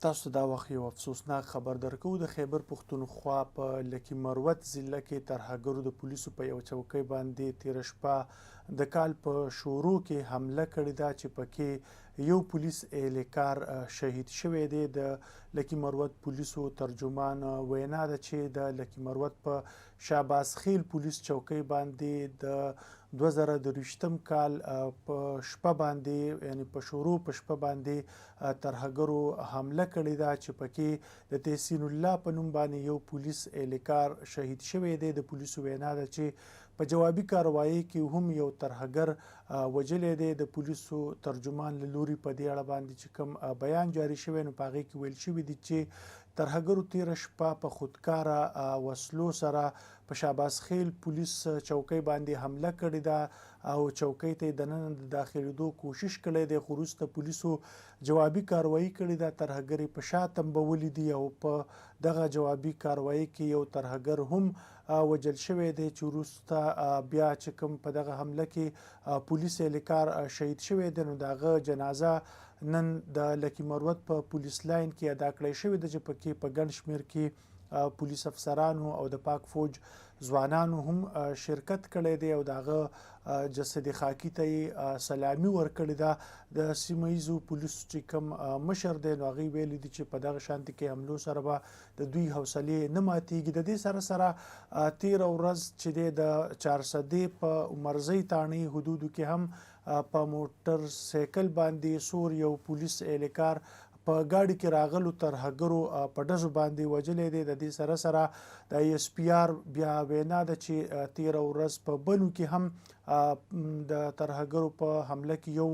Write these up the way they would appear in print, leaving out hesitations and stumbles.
تاسو دا وخت یو افسوسناک خبر درکو د خیبر پښتونخوا په لکي مروت ضلع کې ترهګرو د پولیسو په یو چوکۍ باندې تیر شپه د کال په شروع کې حمله کړې ده چې پکې یو پولیس اهلکار شهید شوی دی. د لکي مروت پولیسو ترجمان وینا ده چې د لکي مروت په شهباز خیل پولیس چوکۍ باندې د 2023 کال په شپه باندې یعنی په شروع په شپه باندې ترهګرو حمله کړې ده چې پکې د تحسین الله په نوم باندې یو پولیس اهلکار شهید شوی دی. د پولیسو وینا ده چې په جوابي کاروایی کې هم یو ترهګر وجلی دی. د پولیسو ترجمان له لوري په دې اړه باندې چې کوم بیان جاری شوی نو په هغې کې ویل شوي دي چې ترهګرو تیره شپه په خودکاره وسلو سره په شهباز خیل پولیس چوکۍ باندې حمله کړې ده او چوکۍ ته یې دننه د داخلېدو کوشش کړی دی، خو وروسته پولیسو جوابي کاروایی کړې ده. ترهګر یې په شا تنبولي دي او په دغه جوابي کاروایی کې یو ترهګر هم وجل شوی دی چې وروسته بیا چې کوم په دغه حمله کې پولیس اهلکار شهید شوی دی نو د هغه جنازه نن د لکي مروت په پولیس لاین کې ادا کړی شوې ده چې پکې په ګڼ شمېر کې پولیس افسرانو او د پاک فوج ځوانانو هم شرکت کړی دی او د هغه جسد خاکي ته یې سلامي ورکړې ده. د سیمه ییزو پولیسو چې کوم مشر دی نو هغوی ویلي دي چې په دغه شانتې کې حملو سره به د دوی حوصلې نه ماتېږي. د دې سره سره تېره ورځ چې دی د چارسدې په عمرزۍ تاڼۍ حدودو کې هم په موټر سایکل باندې سور یو پولیس اهلکار په گاډي کې راغلو ترهګرو په ډزو باندې وجلی دی. د دې سره سره د ایس پی آر بیا وینا ده چې تیره ورځ په بنو کې هم د ترهګرو په حمله کې یو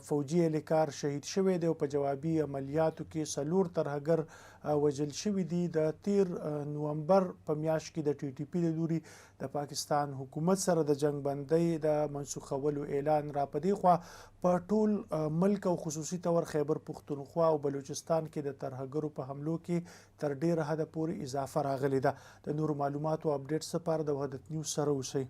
فوجي اهلکار شهید شوی دی او په جوابي عملیاتو کې 4 ترهګر وژل شوي دي. د تیر نومبر په میاشت کې د ټي ټي پي له لوري د پاکستان حکومت سره د جنګ بندۍ د منسوخولو اعلان را په دې خوا په ټول ملک او خصوصي طور خیبر پښتونخوا او بلوچستان کې د ترهګرو په حملو کې تر ډیره حده پورې اضافه راغلې ده. د نورو معلوماتو اپډیټس لپاره د وحدت نیوز سره اوسئ.